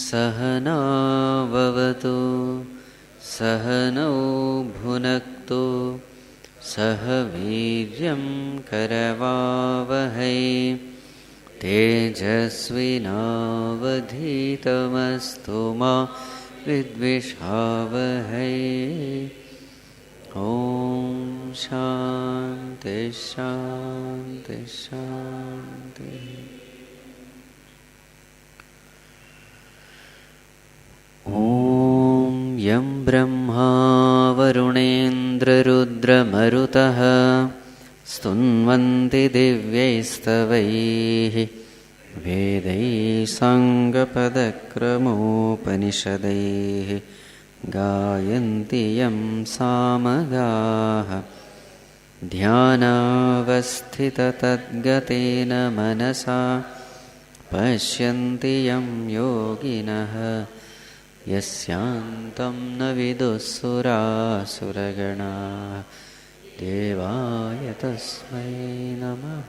सहनाववतु सहनौ भुनक्तु सह वीर्यं करवावहै तेजस्विनावधीतमस्तु मा विद्विषावहै। ॐ शान्ति शान्ति शान्ति। ॐ यं ब्रह्मा वरुणेन्द्ररुद्रमरुतः स्तुन्वन्ति दिव्यैस्तवैः वेदैः साङ्गपदक्रमोपनिषदैः गायन्ति यं सामगाः ध्यानावस्थिततद्गतेन मनसा पश्यन्ति यं योगिनः यस्यान्तं न विदुःसुरासुरगणाः देवाय तस्मै नमः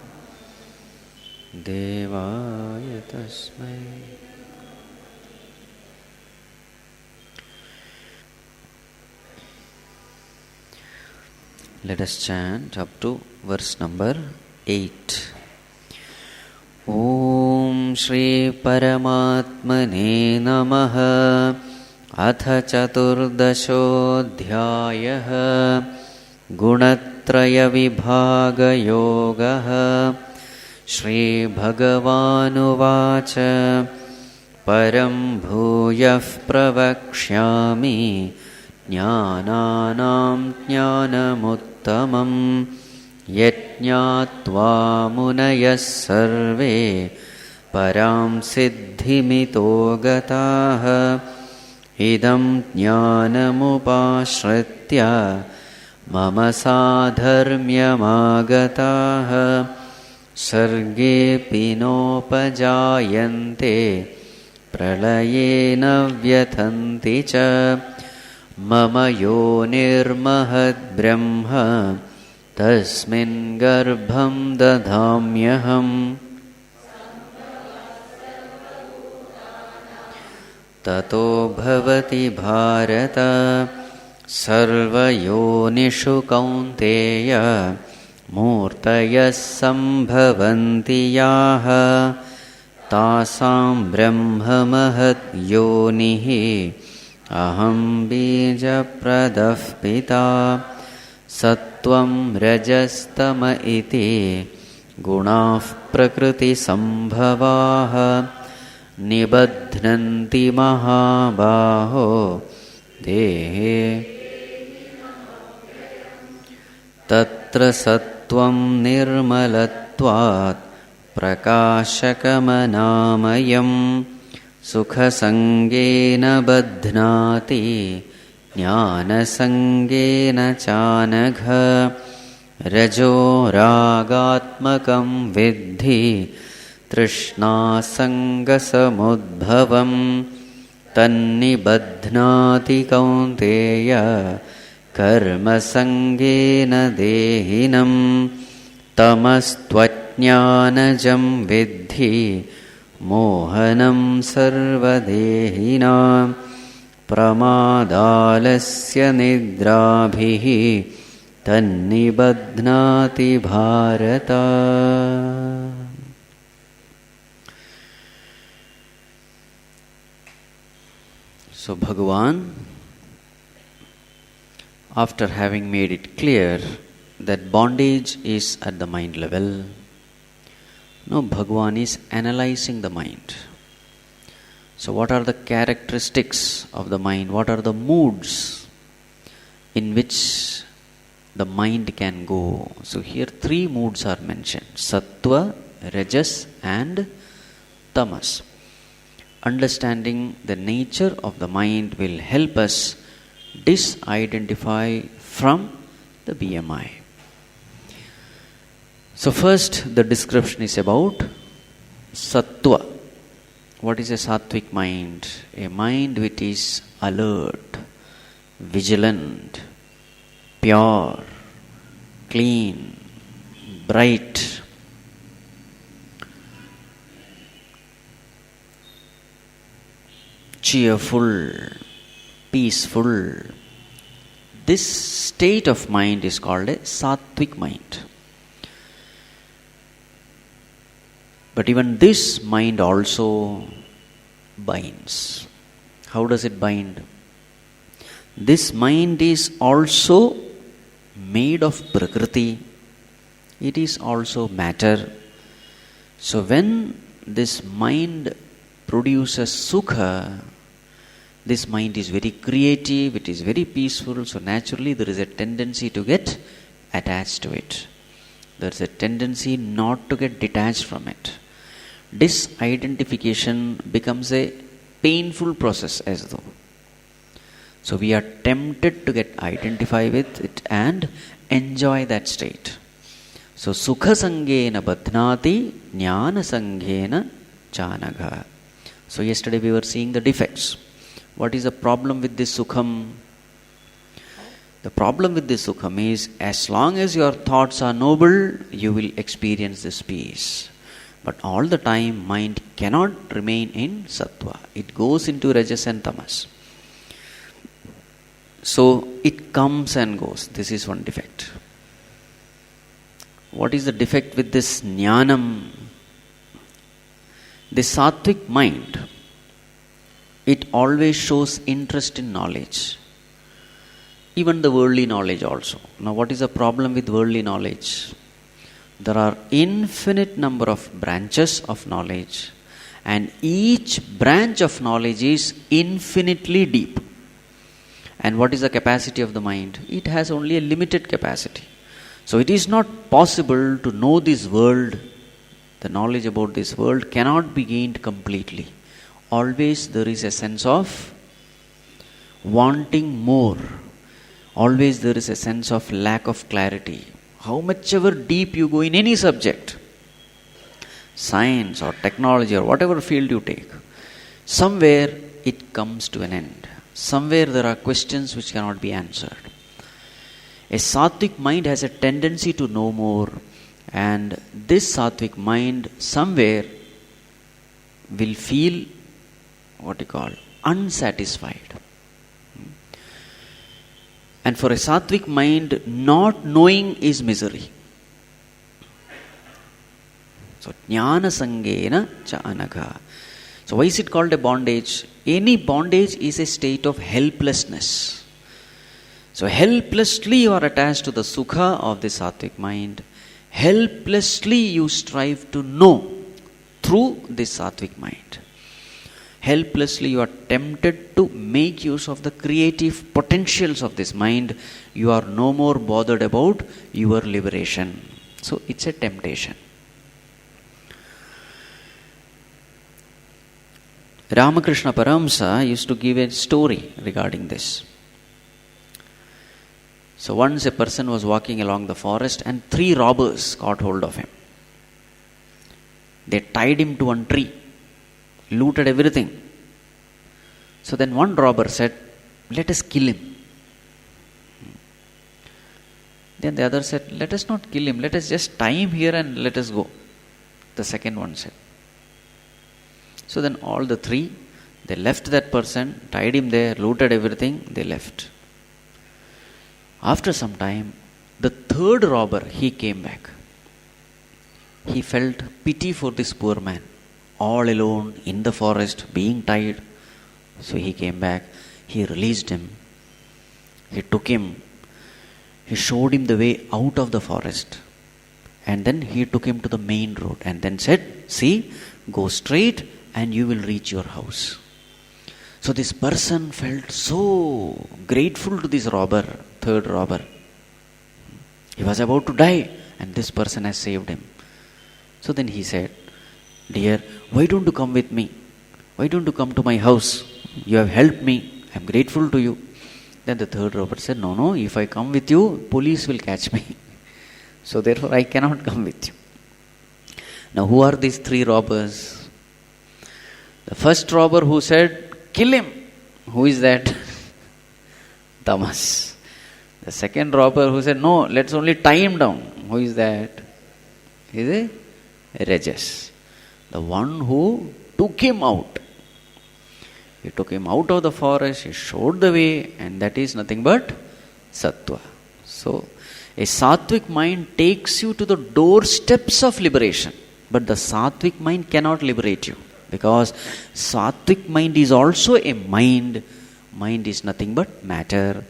देवाय तस्मै। Let us chant up to verse number 8. Om Shri Paramatmane Namaha. अथ चतुर्दशोऽध्यायः गुणत्रयविभागयोगः। श्रीभगवानुवाच परं भूयः प्रवक्ष्यामि ज्ञानानां ज्ञानमुत्तमं यज्ञात्वा मुनयः सर्वे परां सिद्धिमितो गताः। इदं ज्ञानमुपाश्रित्य मम साधर्म्यमागताः सर्गेऽपि नोपजायन्ते प्रलये न व्यथन्ति च। मम योनिर्महद्ब्रह्म तस्मिन् गर्भं दधाम्यहम्। ततो भवति भारत सर्वयोनिषु कौन्तेय मूर्तयः सम्भवन्ति याः तासां ब्रह्ममहद् योनिः अहं बीजप्रदः पिता। सत्त्वं रजस्तम इति गुणाः प्रकृतिसम्भवाः निबध्नन्ति महाबाहो देहे। तत्र सत्त्वं निर्मलत्वात् प्रकाशकमनामयं सुखसङ्गेन बध्नाति ज्ञानसङ्गेन चानघ। रजो रागात्मकं विद्धि तृष्णासङ्गसमुद्भवं तन्निबध्नाति कौन्तेय कर्मसङ्गेन देहिनं। तमस्त्वज्ञानजं विद्धि मोहनं सर्वदेहिनां प्रमादालस्य निद्राभिः तन्निबध्नाति Bharat. So Bhagavan, after having made it clear that bondage is at the mind level, now Bhagavan is analyzing the mind. So what are the characteristics of the mind? What are the moods in which the mind can go? So here three moods are mentioned: sattva, rajas and tamas. Understanding the nature of the mind will help us disidentify from the BMI. So first the description is about sattva. What is a sattvic mind? A mind which is alert, vigilant, pure, clean, bright. cheerful, peaceful. This state of mind is called a sattvic mind. But even this mind also binds. How does it bind? This mind is also made of prakriti. It is also matter. So when this mind produces sukha, this mind is very creative, it is very peaceful, so naturally there is a tendency to get attached to it. There is a tendency not to get detached from it. Disidentification becomes a painful process as though. So we are tempted to get identified with it and enjoy that state. So sukha sangena badhnati jnana sangena chanagha. So yesterday we were seeing the defects. What is the problem with this sukham? The problem with this sukham is, as long as your thoughts are noble, you will experience this peace. But all the time, mind cannot remain in sattva. It goes into rajas and tamas. So it comes and goes. This is one defect. What is the defect with this jnanam? The sattvic mind, it always shows interest in knowledge. Even the worldly knowledge also. Now what is the problem with worldly knowledge? There are infinite number of branches of knowledge, and each branch of knowledge is infinitely deep. And what is the capacity of the mind? It has only a limited capacity. So it is not possible to know this world. The knowledge about this world cannot be gained completely. Always there is a sense of wanting more. Always there is a sense of lack of clarity. How much ever deep you go in any subject, science or technology or whatever field you take, somewhere it comes to an end. Somewhere there are questions which cannot be answered. A sattvic mind has a tendency to know more, and this sattvic mind somewhere will feel unsatisfied. And for a sattvic mind, not knowing is misery. So, jnana sangena chanagha. So, why is it called a bondage? Any bondage is a state of helplessness. So, helplessly you are attached to the sukha of the sattvic mind. Helplessly you strive to know through this sattvic mind. Helplessly you are tempted to make use of the creative potentials of this mind. You are no more bothered about your liberation. So it's a temptation. Ramakrishna Paramsa used to give a story regarding this. So once a person was walking along the forest and 3 robbers caught hold of him. They tied him to one tree, looted everything. So then one robber said, "Let us kill him." Then the other said, "Let us not kill him, let us just tie him here and let us go." The second one said. So then all the 3, they left that person, tied him there, looted everything, they left. After some time, the 3rd robber, he came back. He felt pity for this poor man, all alone in the forest, being tied. So he came back, he released him, he took him, he showed him the way out of the forest, and then he took him to the main road and then said, "See, go straight and you will reach your house." So this person felt so grateful to this robber, 3rd robber. He was about to die and this person has saved him. So then he said, "Dear, why don't you come with me? Why don't you come to my house? You have helped me. I am grateful to you." Then the 3rd robber said, No, if I come with you, police will catch me. So therefore I cannot come with you. Now who are these 3 robbers? The first robber who said, "Kill him." Who is that? Tamas. The second robber who said, "No, let's only tie him down." Who is that? Is a Rajas. The one who took him out He took him out of the forest, he showed the way, and that is nothing but sattva. So, a sattvic mind takes you to the doorsteps of liberation, but the sattvic mind cannot liberate you, because sattvic mind is also a mind. Mind is nothing but matter.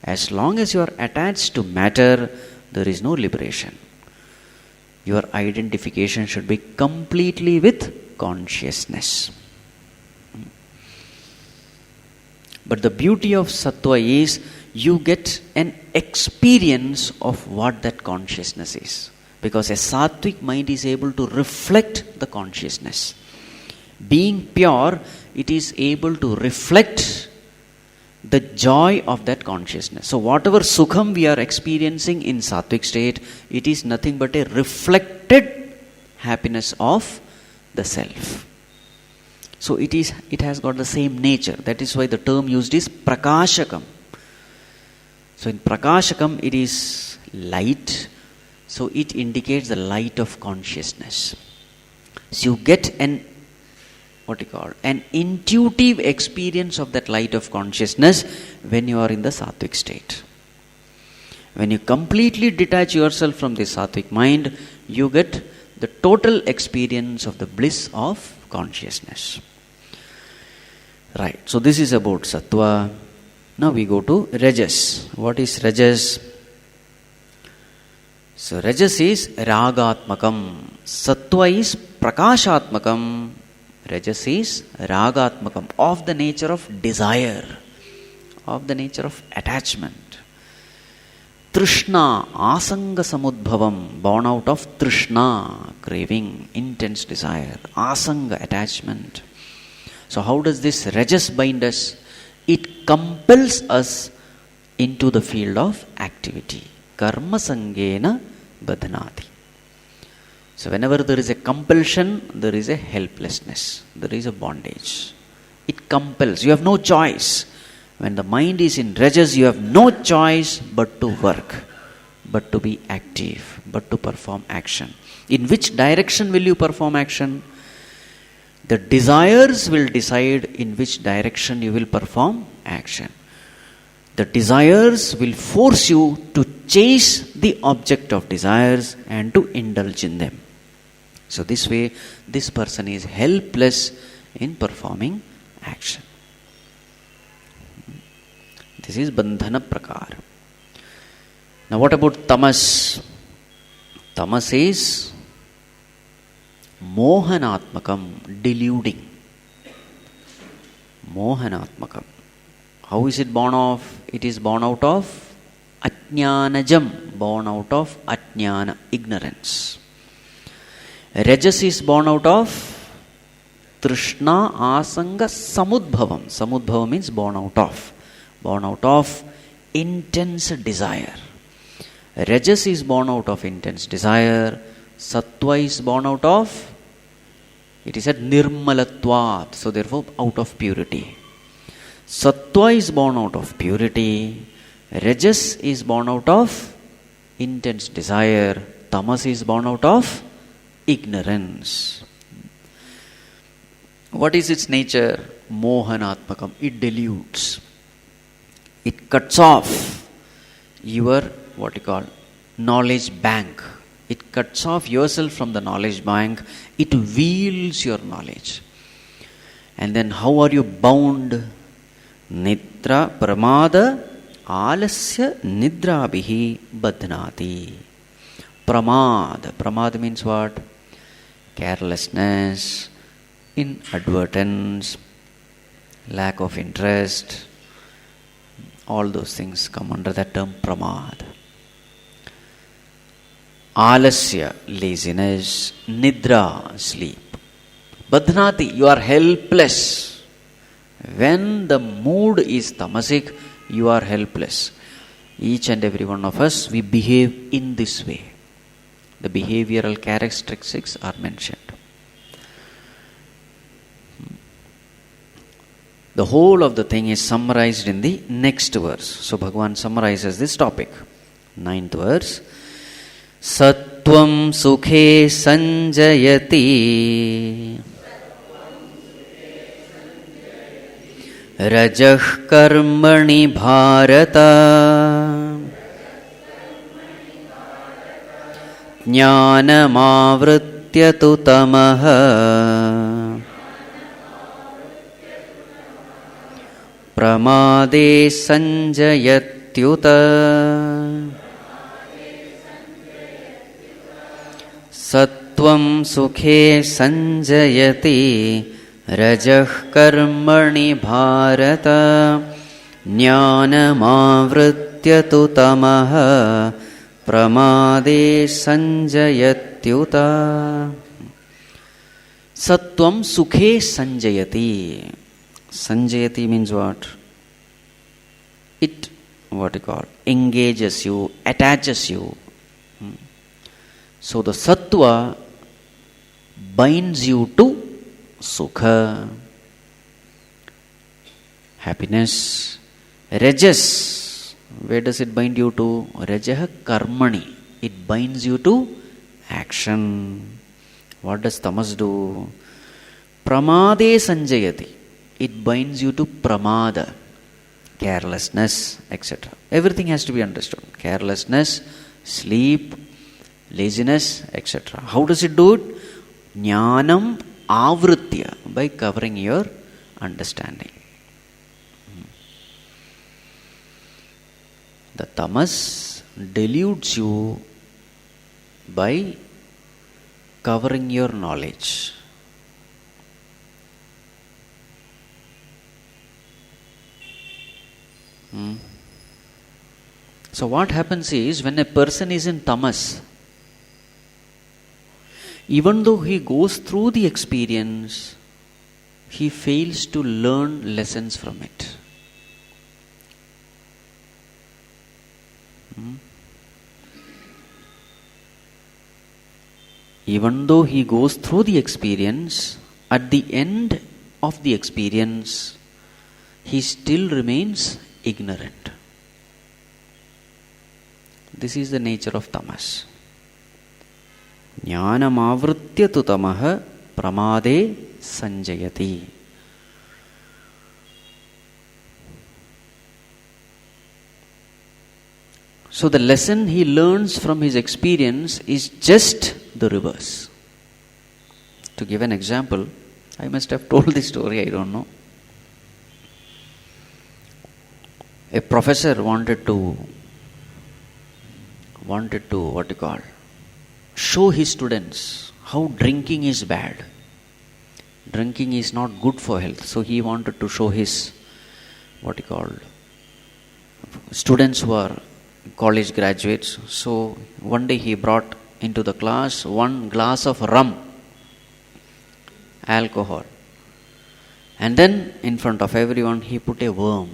As long as you are attached to matter, there is no liberation. Your identification should be completely with consciousness. But the beauty of sattva is you get an experience of what that consciousness is. Because a sattvic mind is able to reflect the consciousness. Being pure, it is able to reflect the joy of that consciousness. So whatever sukham we are experiencing in sattvic state, it is nothing but a reflected happiness of the self. So it has got the same nature. That is why the term used is prakashakam. So in prakashakam it is light. So it indicates the light of consciousness. So you get an intuitive experience of that light of consciousness when you are in the sattvic state. When you completely detach yourself from the sattvic mind, you get the total experience of the bliss of consciousness. Right, so this is about sattva. Now we go to rajas. What is rajas? So rajas is ragatmakam. Sattva is prakashatmakam. Rajas is ragatmakam, of the nature of desire, of the nature of attachment. Trishna, asanga samudbhavam, born out of trishna, craving, intense desire. Asanga, attachment. So how does this rajas bind us? It compels us into the field of activity. Karma sangena badhanati. So whenever there is a compulsion, there is a helplessness, there is a bondage. It compels. You have no choice. When the mind is in rajas, you have no choice but to work, but to be active, but to perform action. In which direction will you perform action? The desires will decide in which direction you will perform action. The desires will force you to chase the object of desires and to indulge in them. So this way, this person is helpless in performing action. This is bandhana prakar. Now what about tamas? Tamas is mohanatmakam, deluding. Mohanatmakam. How is it born of? It is born out of ajnanajam, born out of ajnana, ignorance. Rajas is born out of trishna asanga samudbhavam. Samudbhavam means born out of. Born out of intense desire. Rajas is born out of intense desire. Sattva is born out of, it is said nirmalatvat, so therefore out of purity. Sattva is born out of purity. Rajas is born out of intense desire. Tamas is born out of ignorance. What is its nature? Mohanatmakam. It deludes. It cuts off your knowledge bank. It cuts off yourself from the knowledge bank. It wields your knowledge. And then how are you bound? Nidra pramada alasya nidrabihi badhnati. Pramad. Pramad means what? Carelessness, inadvertence, lack of interest. All those things come under that term pramad. Alasya, laziness. Nidra, sleep. Badhnati, you are helpless. When the mood is tamasic, you are helpless. Each and every one of us, we behave in this way. The behavioral characteristics are mentioned. The whole of the thing is summarized in the next verse. So Bhagavan summarizes this topic. 9th verse. Sattvam sukhe sanjayati rajah karmani bharata jnanamavritya tu tamaha pramade sanjayatyuta sattvam sukhe sanjayati rajah karmani bharata jnanamavritya tu tamaha pramade sanjayatyuta. Sattvam sukhe sanjayati. Sanjayati means what? It, engages you, attaches you. So the sattva binds you to sukha, happiness. Rajas, where does it bind you to? Rajah karmani. It binds you to action. What does tamas do? Pramade sanjayati. It binds you to pramada, carelessness, etc. Everything has to be understood. Carelessness, sleep, laziness, etc. How does it do it? Jnanam avritya, by covering your understanding. The tamas deludes you by covering your knowledge. So what happens is, when a person is in tamas, even though he goes through the experience, he fails to learn lessons from it. Even though he goes through the experience, at the end of the experience, he still remains ignorant. This is the nature of tamas. Jnanam avritya tu tamaha pramade sanjayati. So the lesson he learns from his experience is just the reverse. To give an example, I must have told this story, I don't know. A professor wanted to show his students how drinking is bad. Drinking is not good for health. So he wanted to show his students who are college graduates. So one day he brought into the class one glass of rum, alcohol. And then in front of everyone he put a worm.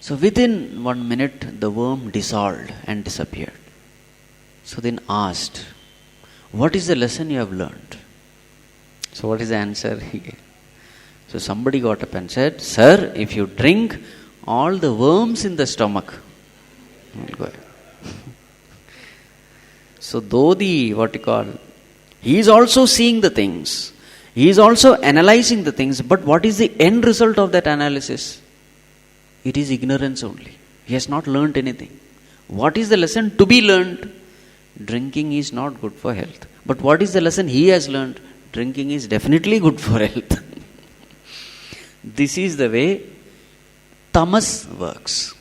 So within 1 minute the worm dissolved and disappeared. So then asked, what is the lesson you have learned? So what is the answer he gave? So somebody got up and said, sir, if you drink, all the worms in the stomach will go. So though he is also seeing the things, he is also analyzing the things, but what is the end result of that analysis? It is ignorance only. He has not learnt anything. What is the lesson to be learnt? Drinking is not good for health. But what is the lesson he has learnt? Drinking is definitely good for health. This is the way tamas works.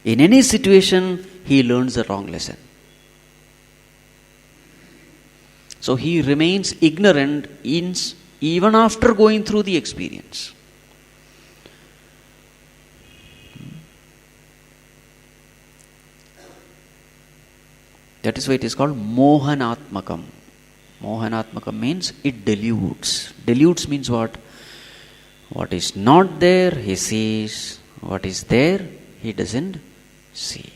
In any situation, he learns the wrong lesson. So he remains ignorant even after going through the experience. That is why it is called mohanatmakam. Mohanatmakam means it deludes. Deludes means what? What is not there, he sees. What is there, he doesn't see.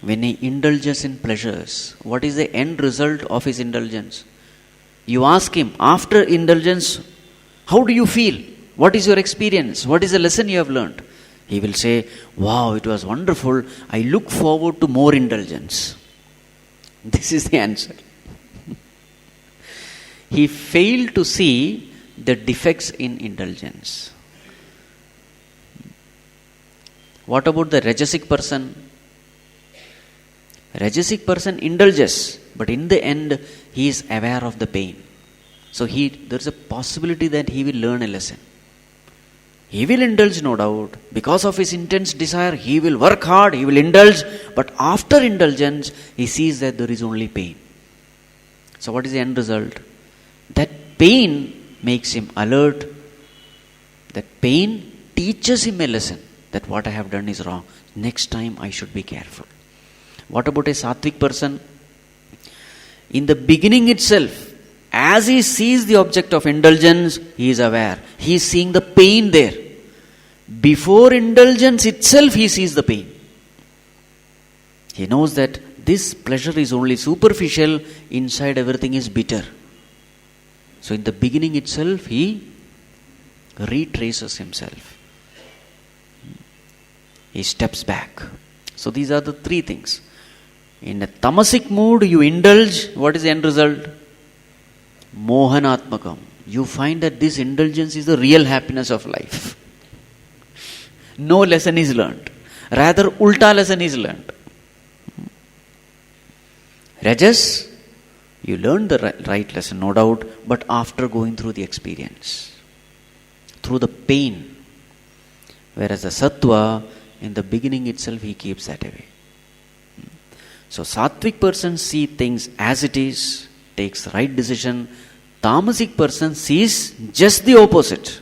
When he indulges in pleasures, what is the end result of his indulgence? You ask him, after indulgence, how do you feel? What is your experience? What is the lesson you have learned? He will say, wow, it was wonderful. I look forward to more indulgence. This is the answer. He failed to see the defects in indulgence. What about the rajasic person? Rajasic person indulges, but in the end he is aware of the pain. So there is a possibility that he will learn a lesson. He will indulge, no doubt. Because of his intense desire, he will work hard, he will indulge. But after indulgence, he sees that there is only pain. So what is the end result? That pain makes him alert. That pain teaches him a lesson. That what I have done is wrong. Next time I should be careful. What about a sattvic person? In the beginning itself, as he sees the object of indulgence, he is aware. He is seeing the pain there. Before indulgence itself, he sees the pain. He knows that this pleasure is only superficial, inside everything is bitter. So in the beginning itself, he retraces himself. He steps back. So these are the three things. In a tamasic mood, you indulge. What is the end result? Mohanatmakam. You find that this indulgence is the real happiness of life. No lesson is learnt. Rather, ulta lesson is learnt. Rajas, you learn the right lesson, no doubt, but after going through the experience, through the pain. Whereas the sattva, in the beginning itself, he keeps that away. So, sattvic person see things as it is, takes the right decision. Tamasic person sees just the opposite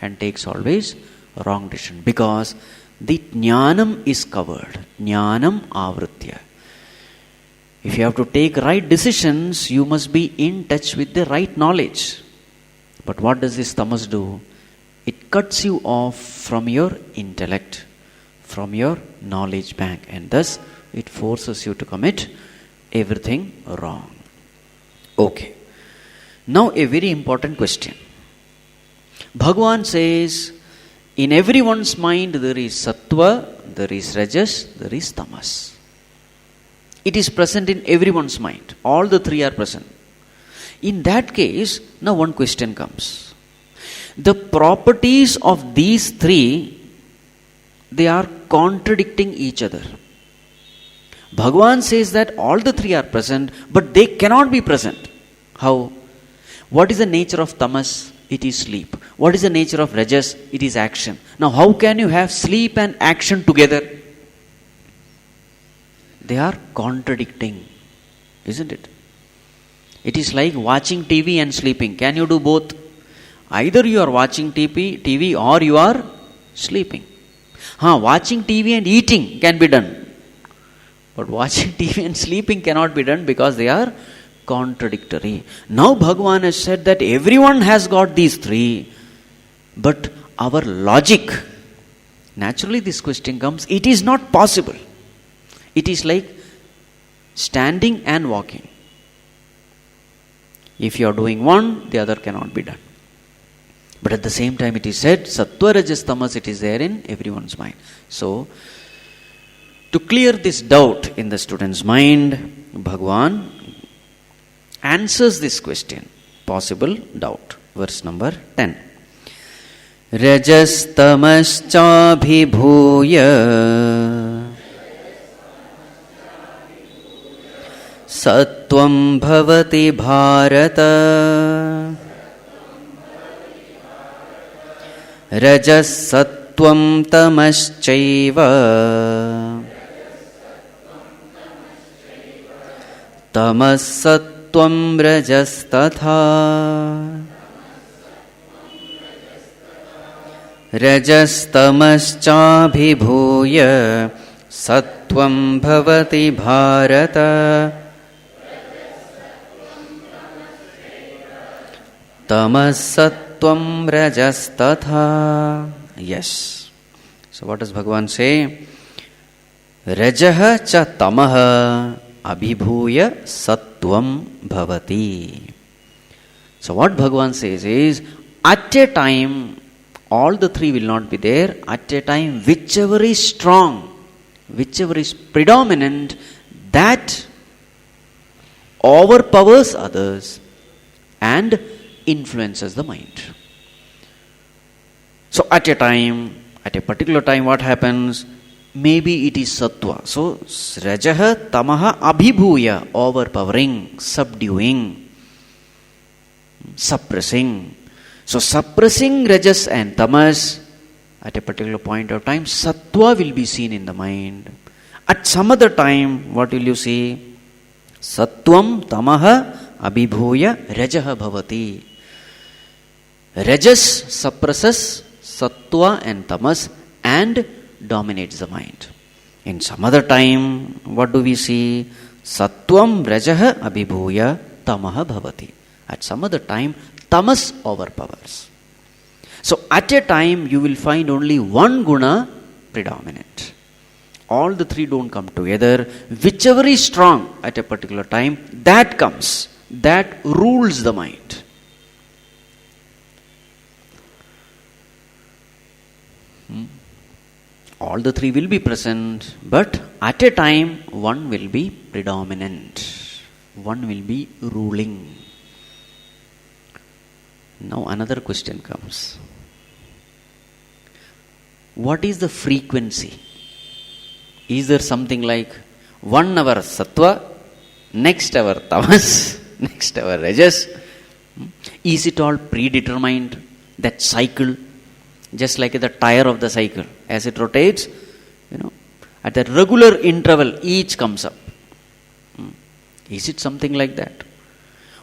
and takes always wrong decision, because the jnanam is covered. Jnanam avritya. If you have to take right decisions, you must be in touch with the right knowledge. But what does this tamas do? It cuts you off from your intellect, from your knowledge bank, and thus it forces you to commit everything wrong. Okay. Now a very important question. Bhagavan says, in everyone's mind there is sattva, there is rajas, there is tamas. It is present in everyone's mind. All the three are present. In that case, now one question comes. The properties of these three, they are contradicting each other. Bhagavan says that all the three are present, but they cannot be present. How? What is the nature of tamas? It is sleep. What is the nature of rajas? It is action. Now how can you have sleep and action together? They are contradicting, isn't it? It is like watching TV and sleeping. Can you do both? Either you are watching TV or you are sleeping. Watching TV and eating can be done. But watching TV and sleeping cannot be done because they are contradictory. Now Bhagavan has said that everyone has got these three. But our logic, naturally this question comes, it is not possible. It is like standing and walking. If you are doing one, the other cannot be done. But at the same time it is said, sattva, rajas, tamas, it is there in everyone's mind. So, to clear this doubt in the student's mind, Bhagavan answers this question, possible doubt. Verse number 10. Rajas tamascabhibhuya sattvam bhavati bharata rajas sattvam tamaschaiva tamas sattvam rajas tatha rajas tamascabhibhuya sattvam bhavati bharata tamas sattvam rajas tatha. Yes. So what does Bhagavan say? Rajaha cha tamaha abhibhuya sattvam bhavati. So what Bhagavan says is, at a time, all the three will not be there. At a time, whichever is strong, whichever is predominant, that overpowers others and influences the mind. So at a particular time, what happens? Maybe it is sattva. So rajaha tamaha abhibhuya, overpowering, subduing, suppressing. So suppressing rajas and tamas, at a particular point of time, sattva will be seen in the mind. At some other time, what will you see? Sattvam tamaha abhibhuya rajaha bhavati. Rajas suppresses sattva and tamas and dominates the mind. In some other time, what do we see? Sattvam rajaha abhibhuya tamaha bhavati. At some other time, tamas overpowers. So at a time, you will find only one guna predominant. All the three don't come together. Whichever is strong at a particular time, that comes. That rules the mind. All the three will be present, but at a time, one will be predominant. One will be ruling. Now another question comes. What is the frequency? Is there something like 1 hour sattva, next hour tamas, next hour rajas? Is it all predetermined? That cycle, just like the tire of the cycle, as it rotates, at that regular interval, each comes up. Is it something like that?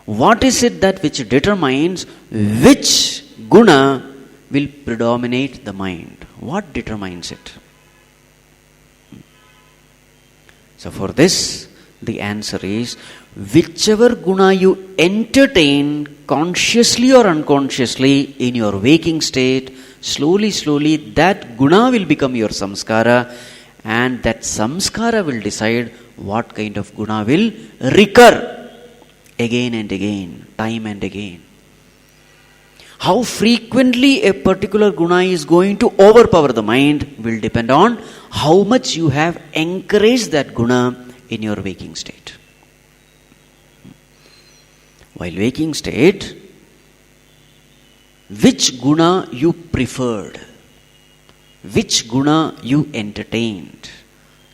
What is it that which determines which guna will predominate the mind? What determines it? So for this, the answer is, whichever guna you entertain consciously or unconsciously in your waking state, slowly that guna will become your samskāra, and that samskāra will decide what kind of guna will recur again and again, time and again. How frequently a particular guna is going to overpower the mind will depend on how much you have encouraged that guna in your waking state. While waking state, which guna you preferred, which guna you entertained,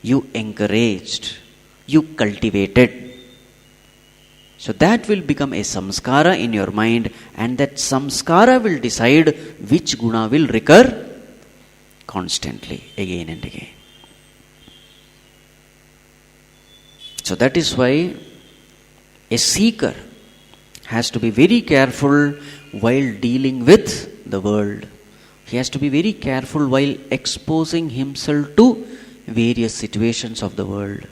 you encouraged, you cultivated. So that will become a samskāra in your mind, and that samskāra will decide which guna will recur constantly, again and again. So that is why a seeker has to be very careful while dealing with the world. He has to be very careful while exposing himself to various situations of the world.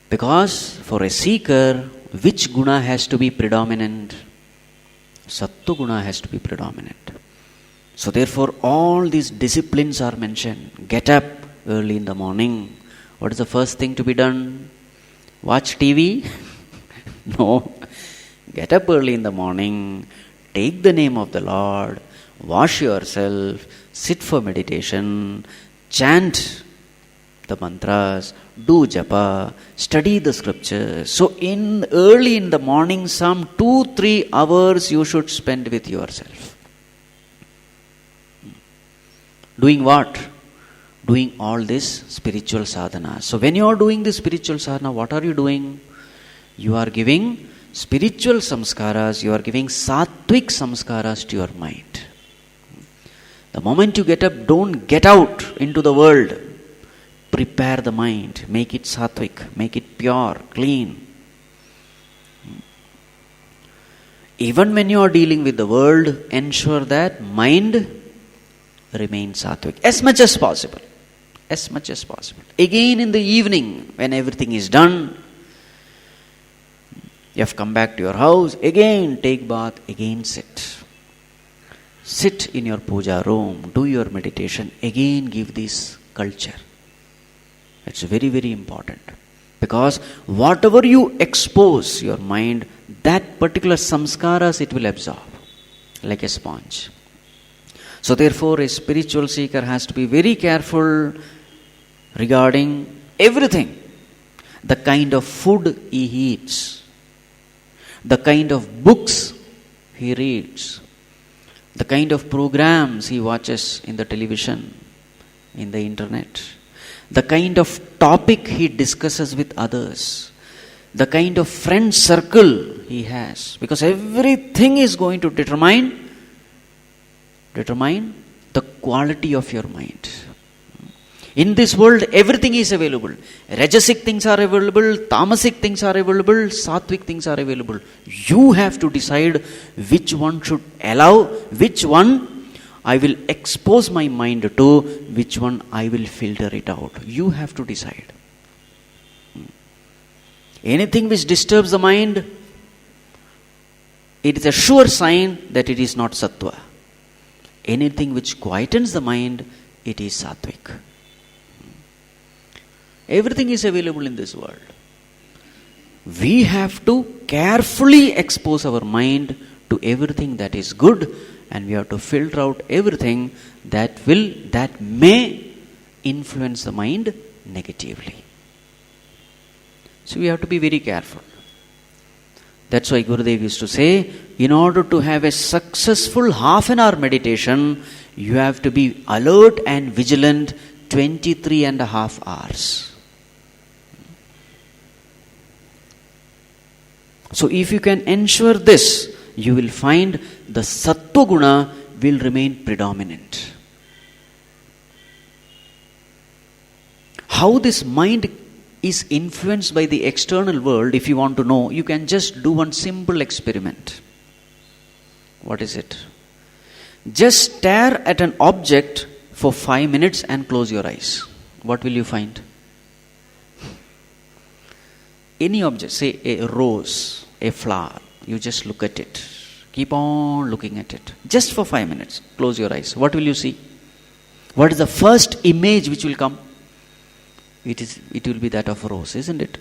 Because for a seeker, which guna has to be predominant? Sattva guna has to be predominant. So therefore, all these disciplines are mentioned. Get up early in the morning. What is the first thing to be done? Watch TV? No. Get up early in the morning. Take the name of the Lord. Wash yourself. Sit for meditation. Chant the mantras, do japa, study the scriptures. So early in the morning, some 2-3 hours you should spend with yourself. Doing what? Doing all this spiritual sadhana. So when you are doing this spiritual sadhana, what are you doing? You are giving spiritual samskāras, you are giving sattvic samskāras to your mind. The moment you get up, don't get out into the world. Prepare the mind, make it sattvic, make it pure, clean. Even when you are dealing with the world, ensure that mind remains sattvic as much as possible. As much as possible. Again in the evening, when everything is done, you have come back to your house, again take bath, again sit. Sit in your puja room, do your meditation, again give this culture. It's very, very important. Because whatever you expose your mind, that particular samskāras it will absorb like a sponge. So therefore, a spiritual seeker has to be very careful regarding everything. The kind of food he eats, the kind of books he reads, the kind of programs he watches in the television, in the internet, the kind of topic he discusses with others, the kind of friend circle he has. Because everything is going to determine the quality of your mind. In this world, everything is available. Rajasic things are available, tamasic things are available, sattvic things are available. You have to decide which one should allow, which one I will expose my mind to, which one I will filter it out. You have to decide. Anything which disturbs the mind, it is a sure sign that it is not sattva. Anything which quietens the mind, it is sattvic. Everything is available in this world. We have to carefully expose our mind to everything that is good, and we have to filter out everything that may influence the mind negatively. So we have to be very careful. That's why Gurudev used to say, in order to have a successful half-an-hour meditation, you have to be alert and vigilant 23.5 hours. So if you can ensure this, you will find the sattva guna will remain predominant. How this mind is influenced by the external world, if you want to know, you can just do one simple experiment. What is it? Just stare at an object for 5 minutes and close your eyes. What will you find? Any object, say a rose, a flower, you just look at it. Keep on looking at it. Just for 5 minutes. Close your eyes. What will you see? What is the first image which will come? It will be that of a rose, isn't it?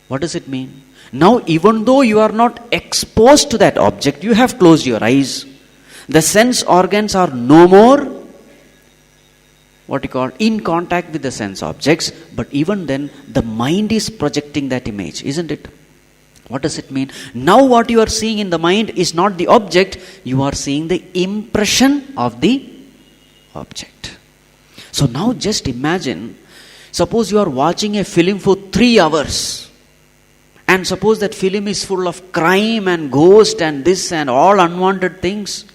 What does it mean? Now, even though you are not exposed to that object, you have closed your eyes. The sense organs are no more in contact with the sense objects, but even then the mind is projecting that image, isn't it? What does it mean? Now what you are seeing in the mind is not the object, you are seeing the impression of the object. So now just imagine, suppose you are watching a film for 3 hours, and suppose that film is full of crime and ghost and this and all unwanted things,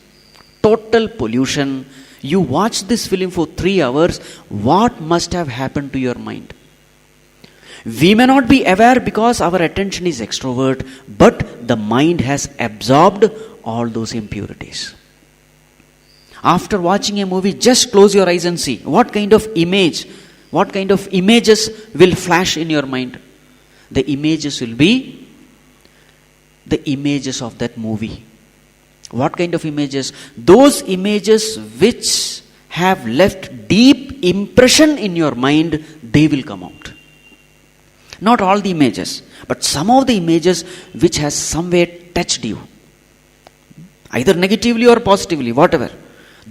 total pollution. You watch this film for 3 hours, what must have happened to your mind? We may not be aware because our attention is extrovert, but the mind has absorbed all those impurities. After watching a movie, just close your eyes and see what kind of images will flash in your mind. The images will be the images of that movie. What kind of images? Those images which have left deep impression in your mind, they will come out. Not all the images, but some of the images which has somewhere touched you. Either negatively or positively, whatever.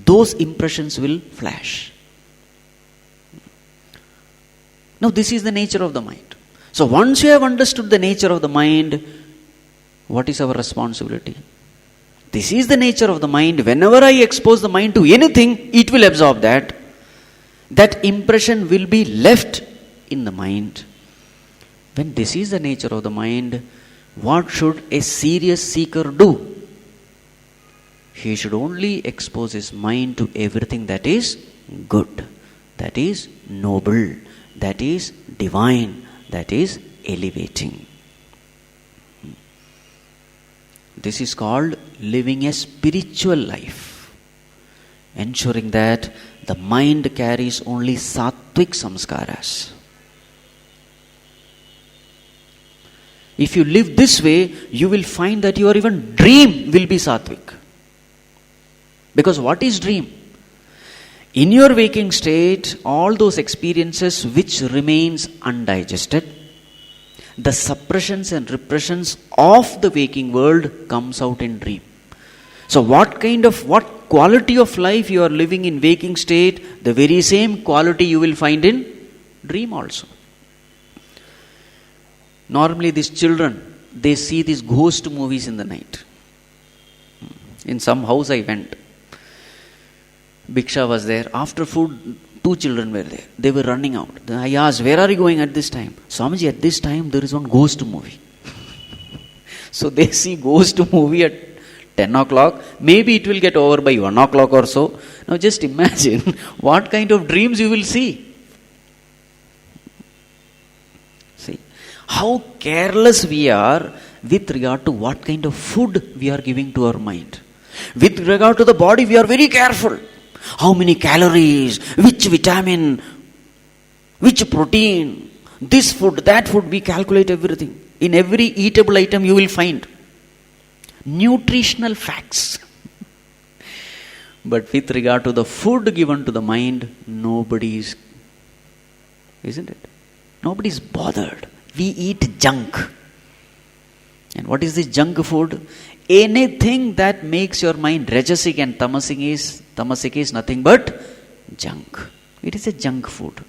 Those impressions will flash. Now this is the nature of the mind. So once you have understood the nature of the mind, what is our responsibility? This is the nature of the mind. Whenever I expose the mind to anything, it will absorb that. That impression will be left in the mind. When this is the nature of the mind, what should a serious seeker do? He should only expose his mind to everything that is good, that is noble, that is divine, that is elevating. This is called living a spiritual life, ensuring that the mind carries only sattvic samskāras. If you live this way, you will find that your even dream will be sattvic. Because what is dream? In your waking state, all those experiences which remains undigested, the suppressions and repressions of the waking world comes out in dream. So what quality of life you are living in waking state, the very same quality you will find in dream also. Normally these children, they see these ghost movies in the night. In some house I went. Bhiksha was there. After food, 2 children were there. They were running out. Then I asked, where are you going at this time? Swamiji, at this time there is one ghost movie. So they see ghost movie at 10 o'clock. Maybe it will get over by 1 o'clock or so. Now just imagine what kind of dreams you will see. See, how careless we are with regard to what kind of food we are giving to our mind. With regard to the body, we are very careful. How many calories, which vitamin, which protein, this food, that food, we calculate everything. In every eatable item you will find nutritional facts. But with regard to the food given to the mind, nobody is, isn't it? Nobody is bothered. We eat junk. And what is this junk food? Anything that makes your mind rajasic and tamasic is nothing but junk. It is a junk food.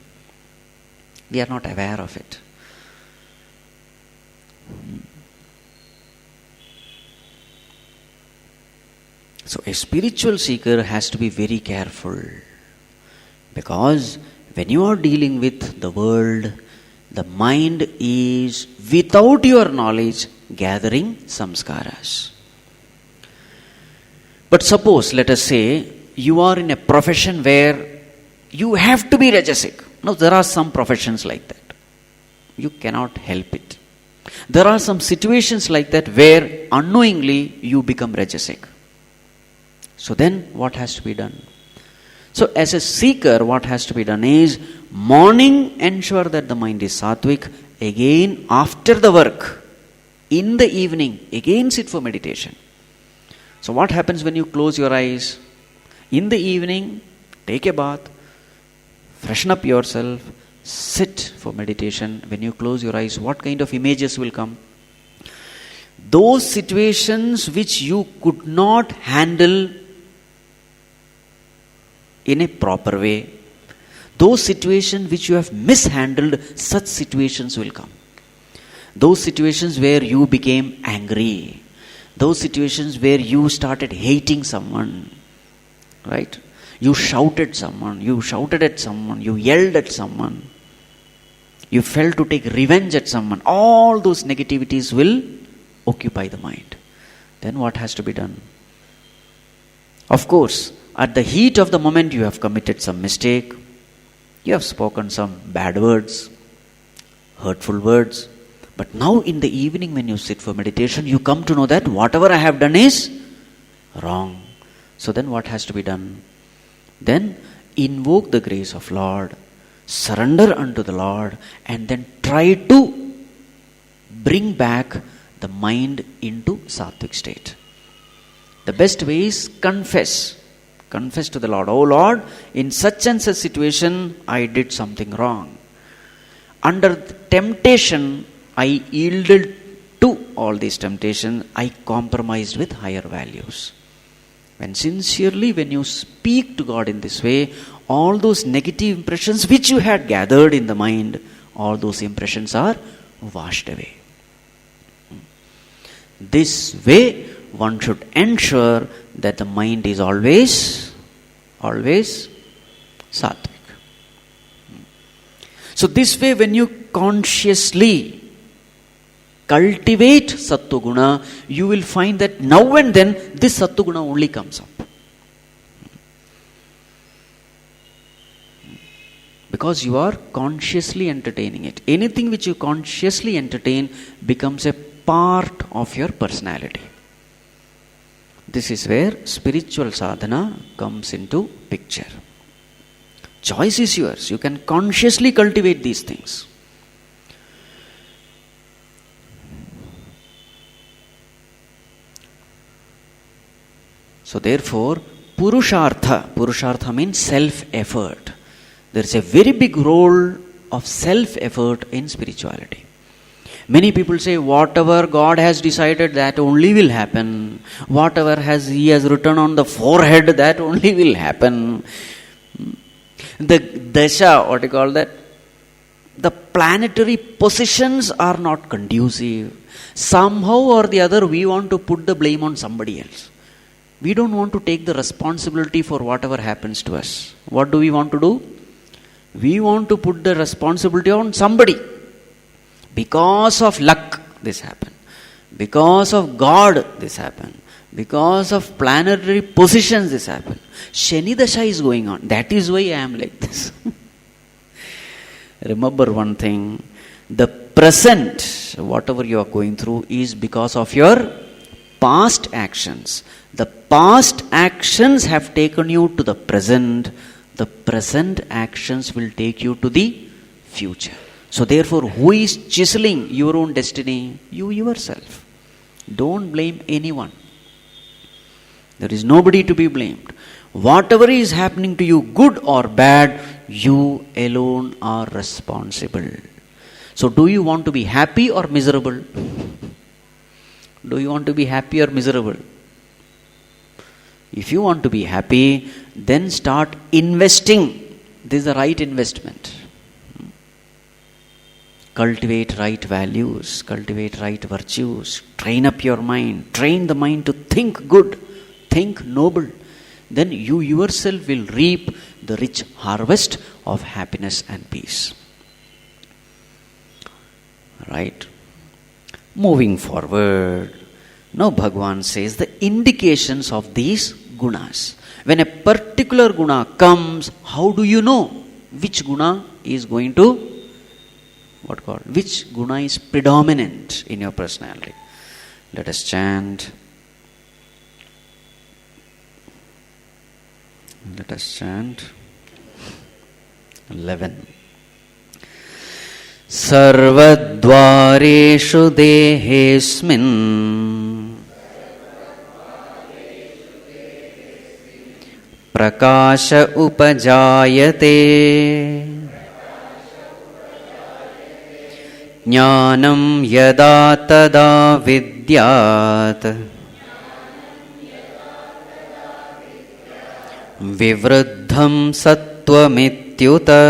We are not aware of it. So a spiritual seeker has to be very careful, because when you are dealing with the world, the mind is, without your knowledge, gathering samskāras. But suppose, let us say, you are in a profession where you have to be rajasic. Now there are some professions like that. You cannot help it. There are some situations like that where unknowingly you become rajasic. So then what has to be done? So as a seeker, what has to be done is, morning ensure that the mind is sattvic. Again, after the work, in the evening, again sit for meditation. So what happens when you close your eyes? In the evening, take a bath, freshen up yourself, sit for meditation. When you close your eyes, what kind of images will come? Those situations which you could not handle in a proper way, those situations which you have mishandled, such situations will come. Those situations where you became angry, those situations where you started hating someone, right? You shouted at someone, you yelled at someone, you felt to take revenge at someone. All those negativities will occupy the mind. Then what has to be done? Of course, at the heat of the moment you have committed some mistake, you have spoken some bad words, hurtful words. But now in the evening when you sit for meditation, you come to know that whatever I have done is wrong. So then what has to be done? Then invoke the grace of Lord, surrender unto the Lord, and then try to bring back the mind into sattvic state. The best way is confess. Confess to the Lord. Oh Lord, in such and such situation, I did something wrong. Under temptation, I yielded to all these temptations. I compromised with higher values. When you speak to God in this way, all those negative impressions which you had gathered in the mind, all those impressions are washed away. This way, one should ensure that the mind is always sattvic. So this way, when you consciously cultivate sattva guna, you will find that now and then this sattva guna only comes up. Because you are consciously entertaining it. Anything which you consciously entertain becomes a part of your personality. This is where spiritual sadhana comes into picture. Choice is yours. You can consciously cultivate these things. So therefore, Purushartha means self-effort. There is a very big role of self-effort in spirituality. Many people say, whatever God has decided, that only will happen. Whatever He has written on the forehead, that only will happen. The dasha, what you call that? the planetary positions are not conducive. Somehow or the other, we want to put the blame on somebody else. We don't want to take the responsibility for whatever happens to us. What do we want to do? We want to put the responsibility on somebody. Because of luck, this happened. Because of God, this happened. Because of planetary positions, this happened. Shani Dasha is going on. That is why I am like this. Remember one thing. The present, whatever you are going through, is because of your past actions. The past actions have taken you to the present. The present actions will take you to the future. So therefore, who is chiseling your own destiny? You yourself. Don't blame anyone. There is nobody to be blamed. Whatever is happening to you, good or bad, you alone are responsible. So do you want to be happy or miserable? Do you want to be happy or miserable? If you want to be happy, then start investing. This is the right investment. Cultivate right values, cultivate right virtues, train up your mind, train the mind to think good, think noble. Then you yourself will reap the rich harvest of happiness and peace. Right? Moving forward, now Bhagavan says the indications of these gunas. When a particular guna comes, how do you know which guna is going to, which guna is predominant in your personality? Let us chant. Let us chant 11. Sarvadvareshu dehesmin prakasha upajayate jnanam yada tada vidyat vivruddham sattvamityuta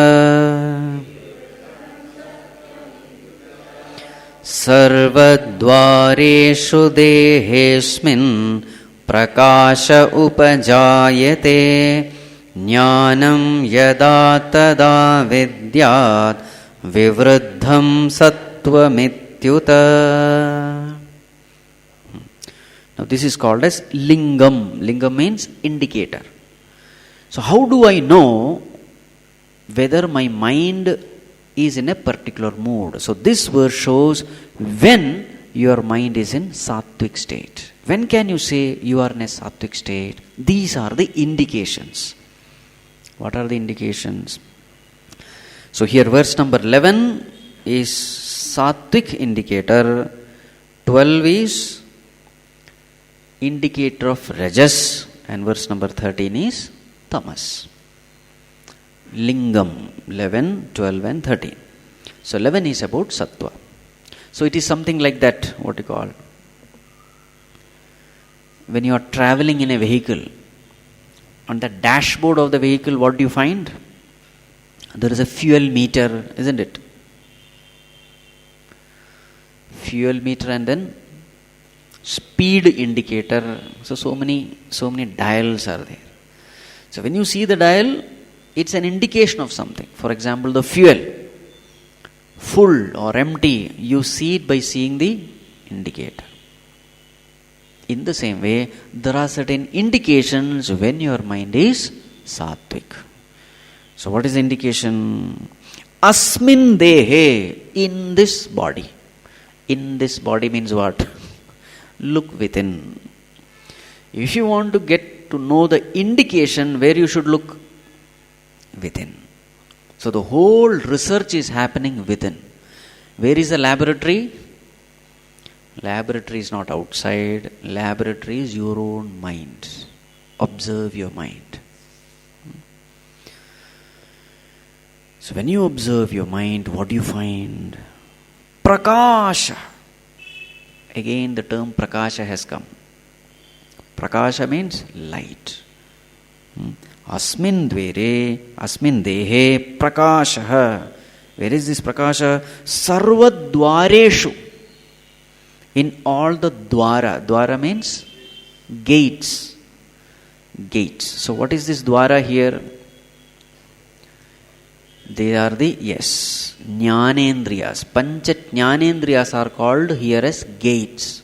sarvadvareshu dehesmin prakasha upajayate jnanam yada tada vidyat vivruddham sattvamityuta. Now this is called as lingam. Lingam means indicator. So how do I know whether my mind is in a particular mood? So this verse shows when your mind is in sattvic state. When can you say you are in a sattvic state? These are the indications. What are the indications? So here verse number 11 is sattvic indicator, 12 is indicator of rajas, and verse number 13 is tamas. Lingam 11, 12 and 13. So 11 is about sattva. So it is something like that, what you call. When you are traveling in a vehicle, on the dashboard of the vehicle, what do you find? There is a fuel meter, isn't it? Fuel meter and then speed indicator. So many dials are there. So when you see the dial, it's an indication of something. For example, the fuel, full or empty, you see it by seeing the indicator. In the same way, there are certain indications when your mind is sattvic. So what is the indication? Asmin dehe, in this body. In this body means what? Look within. If you want to get to know the indication, where you should look? Within. So the whole research is happening within. Where is the laboratory? Laboratory is not outside. Laboratory is your own mind. Observe your mind. So when you observe your mind, what do you find? Prakasha. Again the term prakasha has come. Prakasha means light. Asmin dvere, asmin dehe prakasha. Where is this prakasha? Sarvadvareshu. In all the dwara. Dwara means gates. Gates. So what is this dwara here? They are the, jnanendriyas. Pancha jnanendriyas are called here as gates.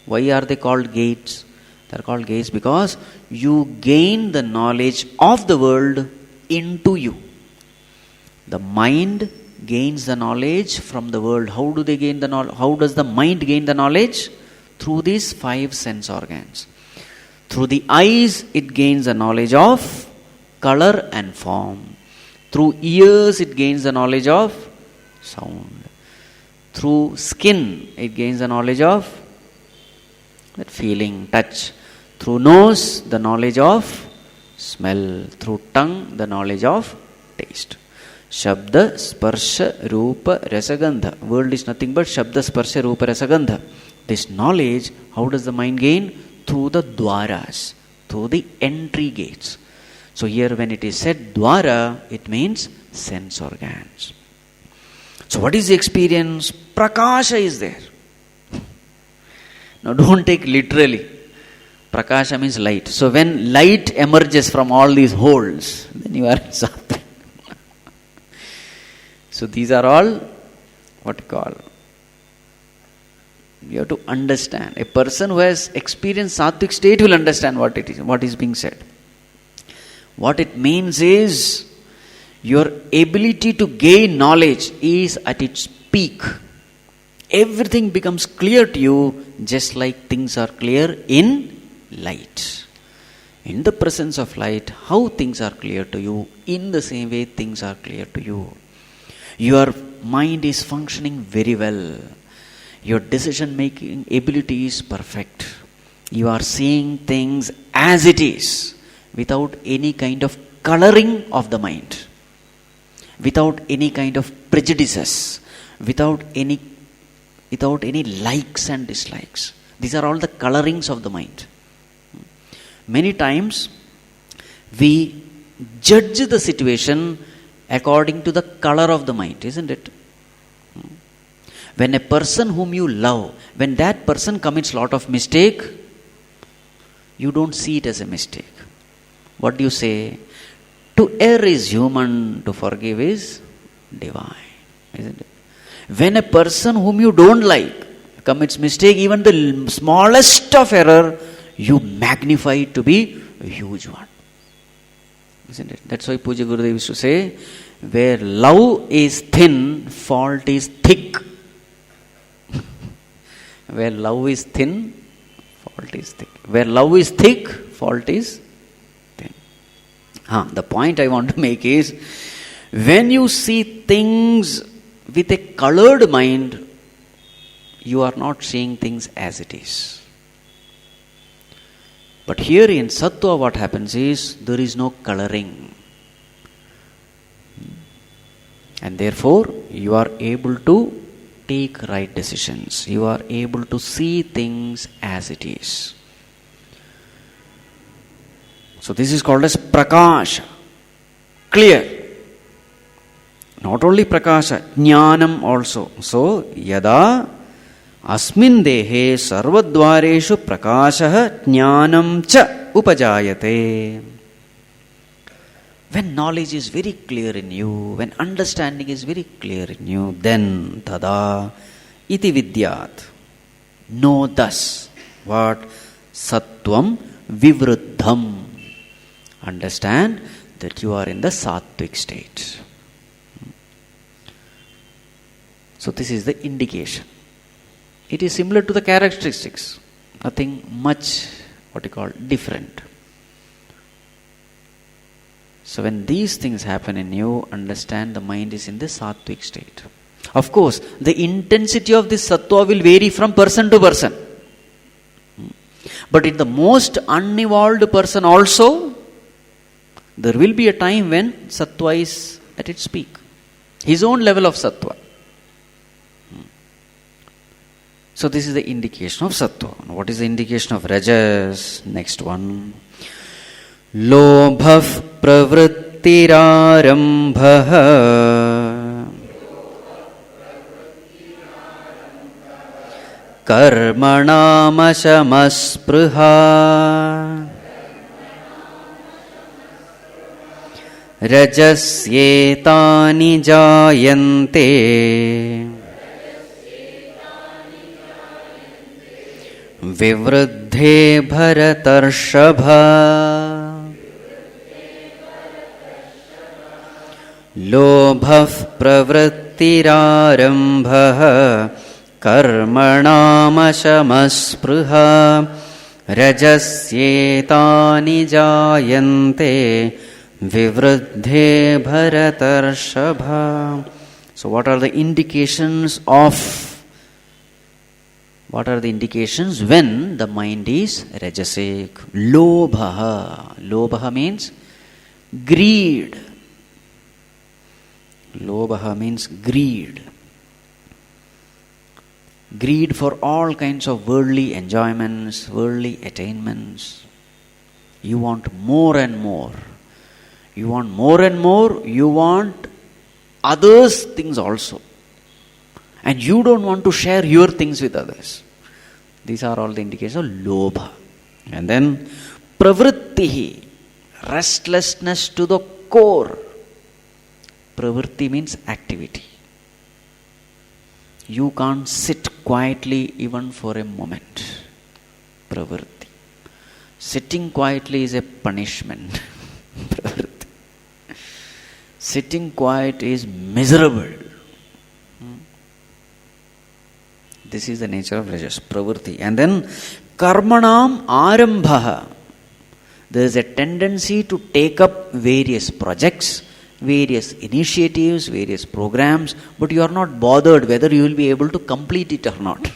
Why are they called gates? They are called gates because you gain the knowledge of the world into you. The mind gains the knowledge from the world. How do they gain the knowledge? How does the mind gain the knowledge? Through these 5 sense organs. Through the eyes, it gains the knowledge of color and form. Through ears, it gains the knowledge of sound. Through skin, it gains the knowledge of that feeling, touch. Through nose, the knowledge of smell. Through tongue, the knowledge of taste. Shabda, Sparsha, Rupa, Rasagandha. World is nothing but Shabda, Sparsha, Rupa, Rasagandha. This knowledge, how does the mind gain? Through the dwaras, through the entry gates. So here when it is said dwara, it means sense organs. So what is the experience? Prakasha is there. Now don't take literally. Prakasha means light. So when light emerges from all these holes, then you are in sattva. So these are all what you call. You have to understand. A person who has experienced sattvic state will understand what it is, what is being said. What it means is your ability to gain knowledge is at its peak. Everything becomes clear to you just like things are clear in light. In the presence of light, how things are clear to you, in the same way things are clear to you. Your mind is functioning very well. Your decision making ability is perfect. You are seeing things as it is, without any kind of coloring of the mind, without any kind of prejudices, without any likes and dislikes. These are all the colorings of the mind. Many times we judge the situation according to the color of the mind, isn't it? When a person whom you love, when that person commits a lot of mistake, you don't see it as a mistake. What do you say? To err is human, to forgive is divine. Isn't it? When a person whom you don't like commits mistake, even the smallest of error, you magnify it to be a huge one. Isn't it? That's why Puja Gurudev used to say, where love is thin, fault is thick. Where love is thin, fault is thick. Where love is thick, fault is thin. The point I want to make is, when you see things with a colored mind, you are not seeing things as it is. But here in sattva, what happens is, there is no coloring. And therefore, you are able to take right decisions. You are able to see things as it is. So this is called as prakasha. Clear. Not only prakasha, jnanam also. So, yada asmin dehe sarvadvareshu prakasha jnanam cha upajayate. When knowledge is very clear in you, when understanding is very clear in you, then tada iti vidyat. Know thus what? Sattvam vivruddham. Understand that you are in the sattvic state. So this is the indication. It is similar to the characteristics. Nothing much, different. So when these things happen in you, understand the mind is in the sattvic state. Of course, the intensity of this sattva will vary from person to person. But in the most unevolved person also, there will be a time when sattva is at its peak. His own level of sattva. So this is the indication of sattva. What is the indication of rajas? Next one. Lobhav pravrittirarambha कर्मणामशमस्पृहा रजस्येतानि जायन्ते विवृद्धे भरतर्षभ लोभः प्रवृत्तिरारम्भः कर्मणामशमस्पृहा रजस्येतानि जायन्ते विवृद्धे भरतर्षभ. So what are the indications when the mind is rajasic? Lobha means greed. Lobha means greed. Greed for all kinds of worldly enjoyments, worldly attainments. You want more and more. You want more and more. You want others' things also. And you don't want to share your things with others. These are all the indications of lobha. And then pravrittihi, restlessness to the core. Pravritti means activity. You can't sit quietly even for a moment. Pravritti. Sitting quietly is a punishment. Pravritti. Sitting quiet is miserable. This is the nature of rajas, pravritti. And then karmanam arambha. There is a tendency to take up various projects, various initiatives, various programs, but you are not bothered whether you will be able to complete it or not.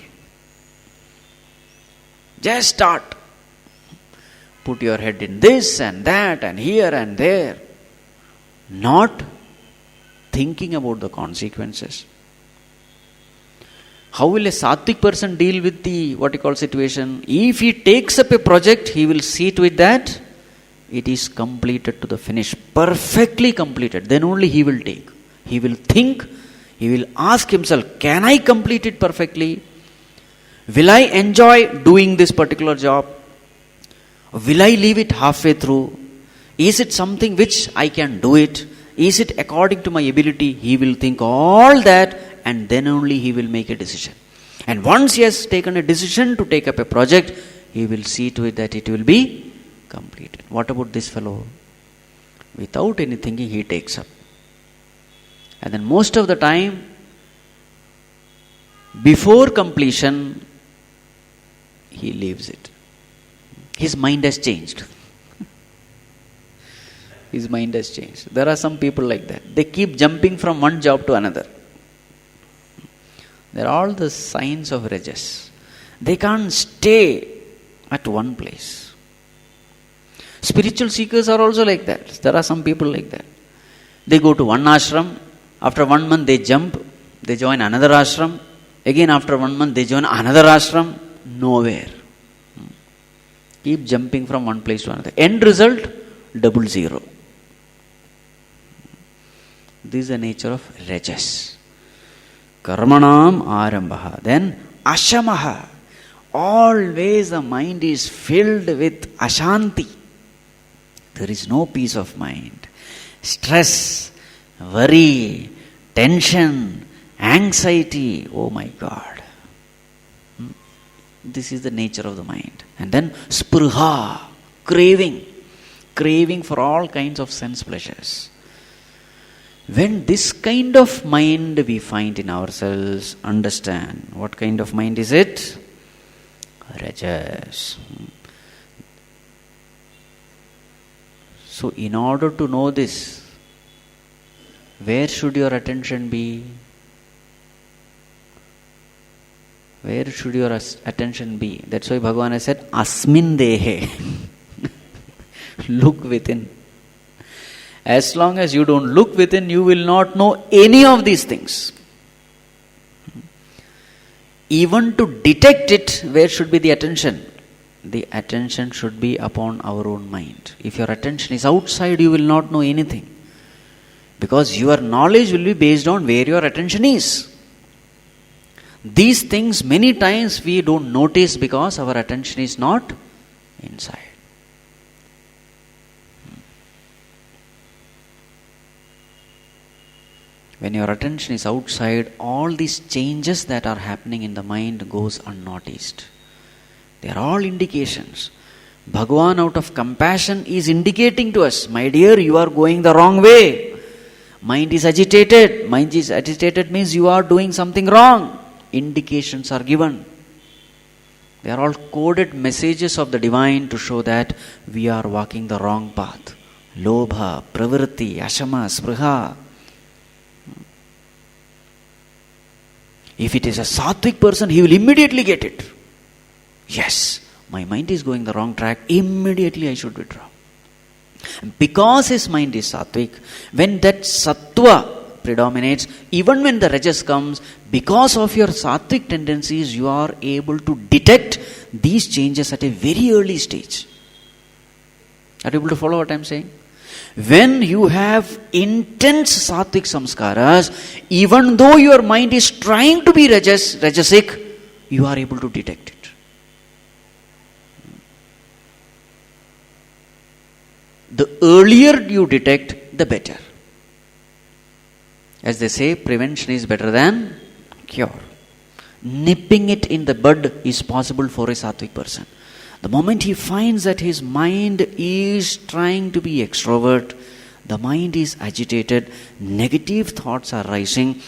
Just start. Put your head in this and that and here and there. Not thinking about the consequences. How will a sattvic person deal with the situation? If he takes up a project, he will see to it that it is completed to the finish, perfectly completed. Then only he will take. He will think, he will ask himself, can I complete it perfectly? Will I enjoy doing this particular job? Will I leave it halfway through? Is it something which I can do it? Is it according to my ability? He will think all that, and then only he will make a decision. And once he has taken a decision to take up a project, he will see to it that it will be completed. What about this fellow? Without any thinking, he takes up. And then most of the time, before completion, he leaves it. His mind has changed. His mind has changed. There are some people like that. They keep jumping from one job to another. They are all the signs of rajas. They can't stay at one place. Spiritual seekers are also like that. There are some people like that. They go to one ashram. After 1 month they jump. They join another ashram. Again after 1 month they join another ashram. Nowhere. Keep jumping from one place to another. End result, 0. This is the nature of rajas. Karmanam arambha. Then ashamaha. Always the mind is filled with ashanti. There is no peace of mind. Stress, worry, tension, anxiety. Oh my God. This is the nature of the mind. And then spruha, craving for all kinds of sense pleasures. When this kind of mind we find in ourselves, understand what kind of mind is it? Rajas. So in order to know this, where should your attention be? Where should your attention be? That's why Bhagavan has said, Asmin Dehe. Look within. As long as you don't look within, you will not know any of these things. Even to detect it, where should be the attention? The attention should be upon our own mind. If your attention is outside, you will not know anything. Because your knowledge will be based on where your attention is. These things many times we don't notice because our attention is not inside. When your attention is outside, all these changes that are happening in the mind goes unnoticed. They are all indications. Bhagavan, out of compassion, is indicating to us, my dear, you are going the wrong way. Mind is agitated. Mind is agitated means you are doing something wrong. Indications are given. They are all coded messages of the divine to show that we are walking the wrong path. Lobha, pravritti, ashama, spriha. If it is a sattvic person, he will immediately get it. Yes, my mind is going the wrong track. Immediately I should withdraw. Because his mind is sattvic, when that sattva predominates, even when the rajas comes, because of your sattvic tendencies, you are able to detect these changes at a very early stage. Are you able to follow what I am saying? When you have intense sattvic samskāras, even though your mind is trying to be rajasic, you are able to detect it. The earlier you detect, the better. As they say, prevention is better than cure. Nipping it in the bud is possible for a sattvic person. The moment he finds that his mind is trying to be extrovert, the mind is agitated, negative thoughts are rising,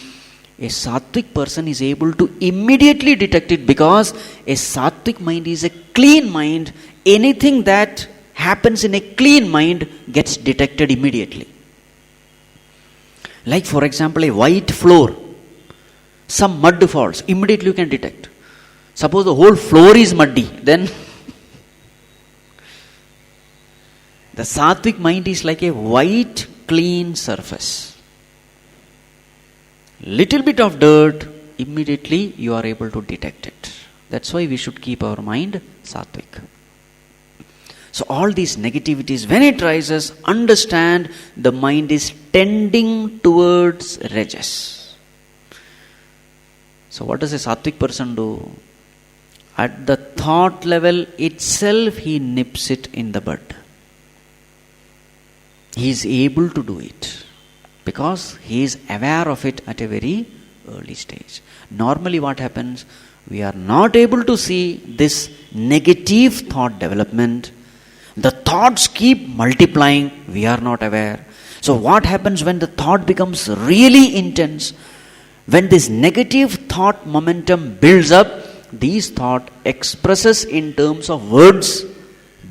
a sattvic person is able to immediately detect it, because a sattvic mind is a clean mind. Anything that happens in a clean mind gets detected immediately. Like, for example, a white floor, some mud falls, immediately you can detect. Suppose the whole floor is muddy, then the sattvic mind is like a white, clean surface. Little bit of dirt, immediately you are able to detect it. That's why we should keep our mind sattvic. So all these negativities, when it rises, understand the mind is tending towards rajas. So what does a sattvic person do? At the thought level itself, he nips it in the bud. He is able to do it because he is aware of it at a very early stage. Normally what happens? We are not able to see this negative thought development. The thoughts keep multiplying. We are not aware. So what happens when the thought becomes really intense? When this negative thought momentum builds up, these thought expresses in terms of words,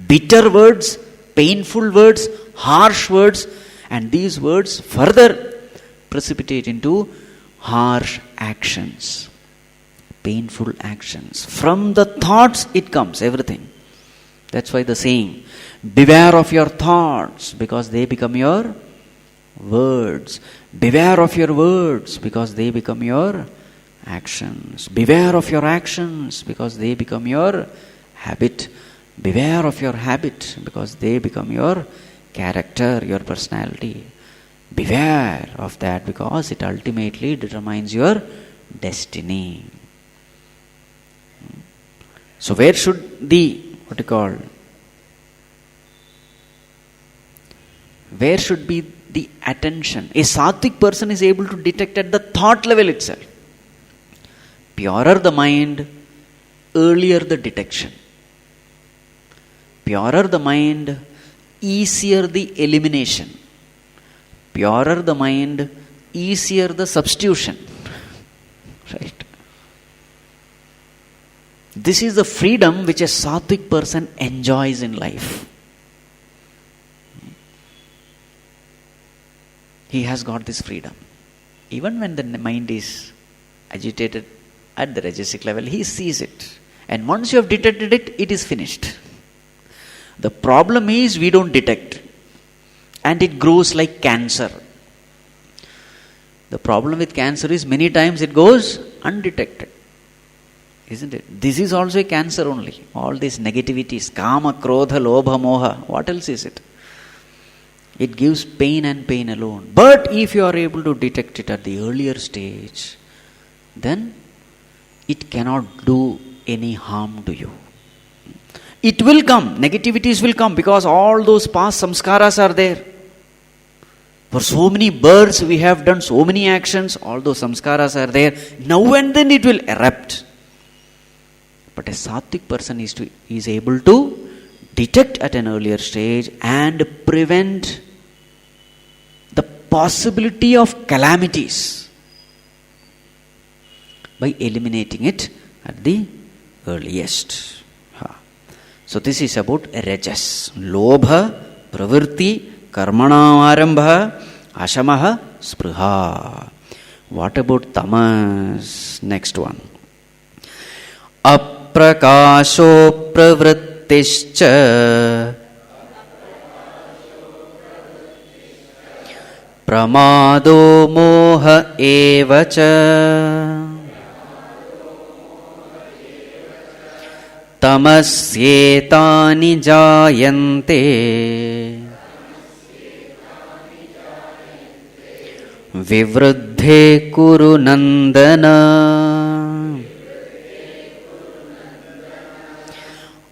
bitter words, painful words, harsh words, and these words further precipitate into harsh actions, painful actions. From the thoughts it comes, everything. That's why the saying, beware of your thoughts because they become your words. Beware of your words because they become your actions. Beware of your actions because they become your habit. Beware of your habit because they become your character, your personality. Beware of that because it ultimately determines your destiny. So where should where should be the attention? A sattvic person is able to detect at the thought level itself. Purer the mind, earlier the detection. Purer the mind, easier the elimination. Purer the mind, easier the substitution. Right? This is the freedom which a sattvic person enjoys in life. He has got this freedom. Even when the mind is agitated at the rajasic level, he sees it. And once you have detected it, it is finished. The problem is we don't detect. And it grows like cancer. The problem with cancer is many times it goes undetected. Isn't it? This is also a cancer only. All these negativities, kama, krodha, lobha, moha. What else is it? It gives pain and pain alone. But if you are able to detect it at the earlier stage, then it cannot do any harm to you. It will come, negativities will come, because all those past samskaras are there. For so many births we have done so many actions, all those samskaras are there. Now and then it will erupt. But a sattvic person is able to detect at an earlier stage and prevent the possibility of calamities by eliminating it at the earliest. So this is about rajas. Lobha, pravritti, karmana arambha, ashamaha, spruha. What about tamas? Next one. Aprakasho pravrittischa pramado moha evacha tamasyetani jayante vivruddhe kuru nandana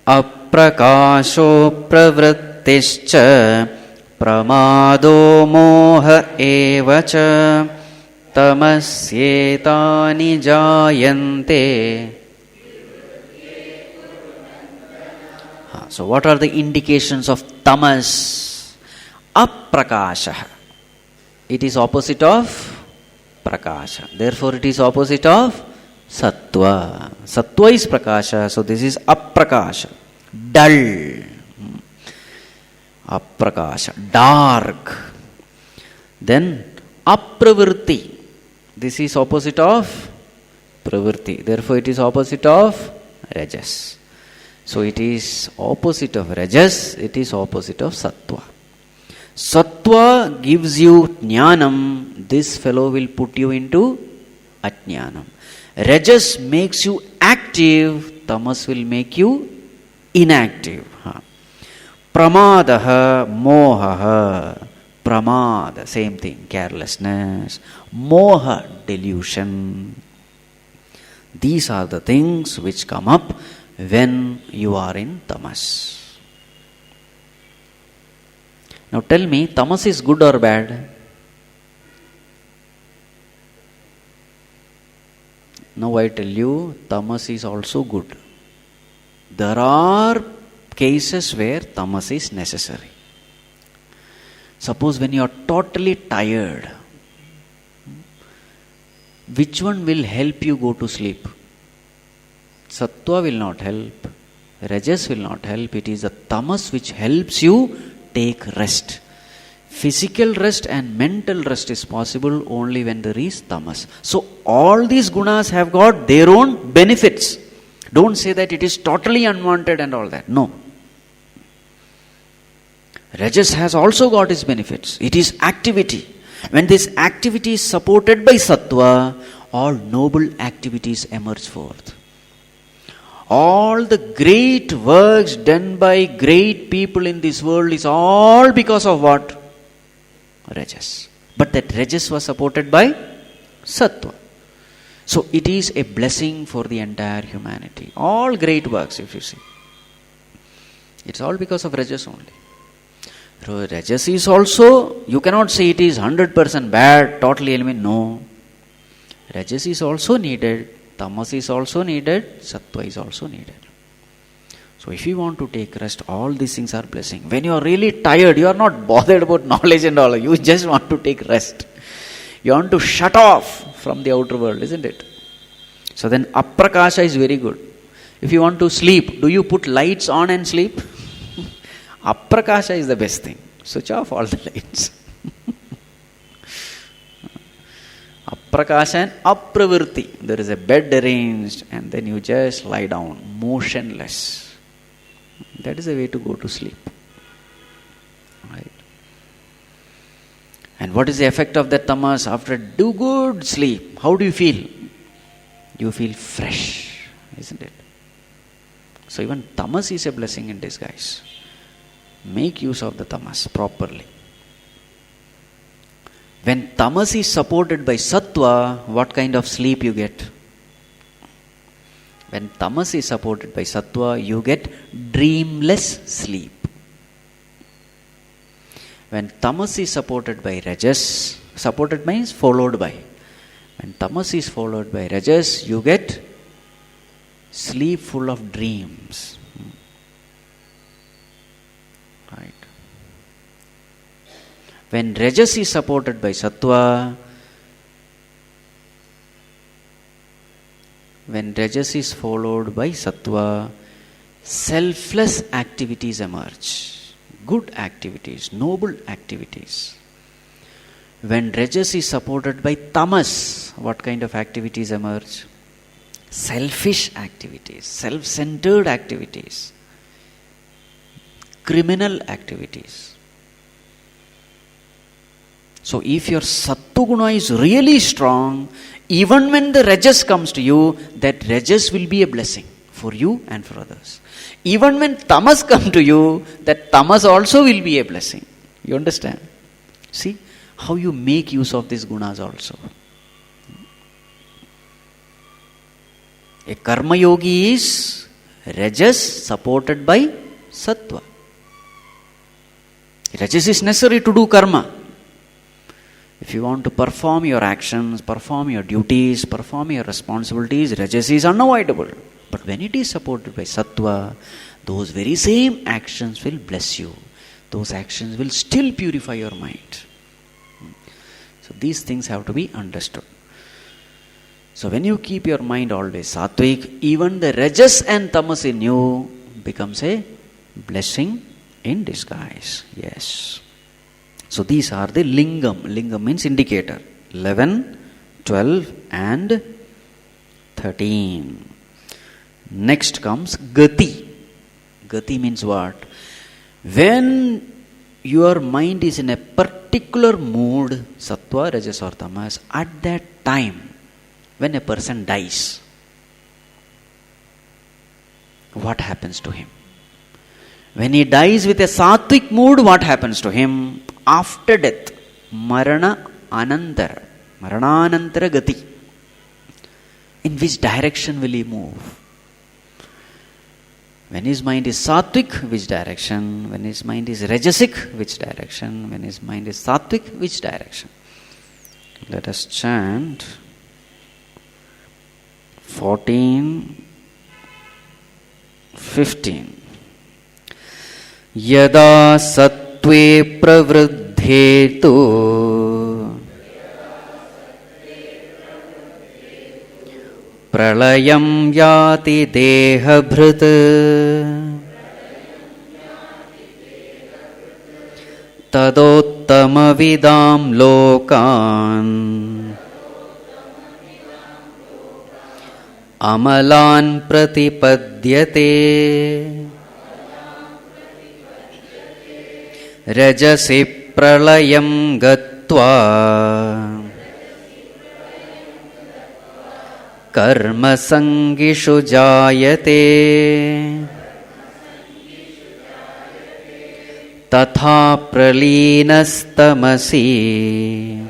aprakasho pravrittischa pramado moha evacha tamasyetani jayante. So what are the indications of tamas? Aprakasha. It is opposite of prakasha. Therefore it is opposite of sattva. Sattva is prakasha. So this is aprakasha. Dull. Aprakasha. Dark. Then apravritti. This is opposite of pravritti. Therefore it is opposite of rajas. So it is opposite of rajas, it is opposite of sattva. Sattva gives you jnanam, this fellow will put you into ajnanam. Rajas makes you active, tamas will make you inactive. Pramadaha, mohaha, pramada, same thing, carelessness. Moha, delusion. These are the things which come up when you are in tamas. Now tell me, tamas is good or bad? Now I tell you, tamas is also good. There are cases where tamas is necessary. Suppose when you are totally tired, which one will help you go to sleep? Sattva will not help. Rajas will not help. It is the tamas which helps you take rest. Physical rest and mental rest is possible only when there is tamas. So all these gunas have got their own benefits. Don't say that it is totally unwanted and all that. No. Rajas has also got its benefits. It is activity. When this activity is supported by sattva, all noble activities emerge forth. All the great works done by great people in this world is all because of what? Rajas. But that rajas was supported by sattva. So it is a blessing for the entire humanity. All great works, if you see. It's all because of rajas only. So rajas is also, you cannot say it is 100% bad, totally eliminated. No. Rajas is also needed. Tamas is also needed, sattva is also needed. So if you want to take rest, all these things are blessing. When you are really tired, you are not bothered about knowledge and all. You just want to take rest. You want to shut off from the outer world, isn't it? So then aprakasha is very good. If you want to sleep, do you put lights on and sleep? Aprakasha is the best thing. Switch off all the lights. Aprakasha and apravritti. There is a bed arranged and then you just lie down, motionless. That is a way to go to sleep. Right. And what is the effect of that tamas? After a good sleep, how do you feel? You feel fresh, isn't it? So even tamas is a blessing in disguise. Make use of the tamas properly. When tamas is supported by sattva, what kind of sleep you get? When tamas is supported by sattva, you get dreamless sleep. When tamas is supported by rajas, supported means followed by. When tamas is followed by rajas, you get sleep full of dreams. Right. When rajas is supported by sattva, when rajas is followed by sattva, selfless activities emerge. Good activities, noble activities. When rajas is supported by tamas, what kind of activities emerge? Selfish activities, self-centered activities, criminal activities. So if your sattva-guna is really strong, even when the rajas comes to you, that rajas will be a blessing for you and for others. Even when tamas come to you, that tamas also will be a blessing. You understand? See how you make use of these gunas also. A karma yogi is rajas supported by sattva. Rajas is necessary to do karma. If you want to perform your actions, perform your duties, perform your responsibilities, rajas is unavoidable. But when it is supported by sattva, those very same actions will bless you. Those actions will still purify your mind. So these things have to be understood. So when you keep your mind always sattvic, even the rajas and tamas in you becomes a blessing in disguise. Yes. So these are the lingam. Lingam means indicator. 11, 12 and 13. Next comes gati. Gati means what? When your mind is in a particular mood, sattva, rajas or tamas, at that time, when a person dies, what happens to him? When he dies with a sattvic mood, what happens to him? After death, marana anantara, marananantara gati. In which direction will he move? When his mind is sattvic, which direction? When his mind is rajasic, which direction? When his mind is sattvic, which direction? Let us chant 14, 15. Yada sattve pravriddhetu pralayam yati dehabhrit tadottama vidam lokan amalan pratipadyate rajasi pralayam gatva karma sangishu jayate tatha praleenastamasi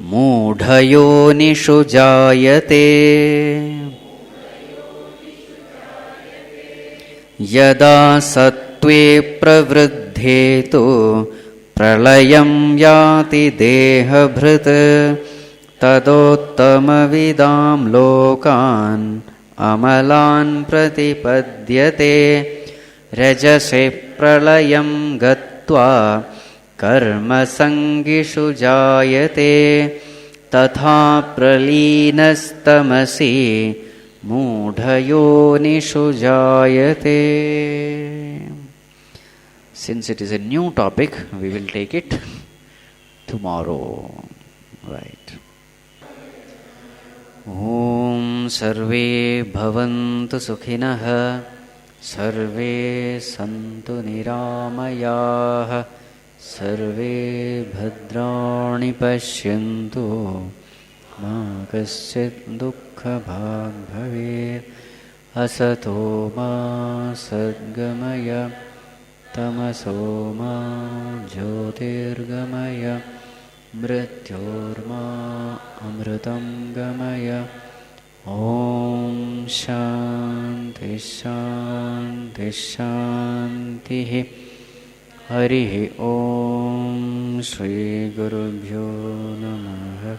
mudhayonishu jayate yada sattve pravriddhetu pralayam yati dehabhrit tadottama vidam lokan amalan pratipadyate rajase pralayam gatva karma sangishu jayate tatha praleenastamasi mudhayonishu jayate. Since it is a new topic, we will take it tomorrow. Right. Om sarve bhavantu sukhinah sarve santu niramayah sarve bhadrani pashyantu ma kaschit dukkha bhag bhavet asato ma sadgamaya tamaso ma jyotirgamaya mrityorma amritam gamaya Om Shanti Shanti Shanti. Harihi Om Shri Gurubhyo Namaha.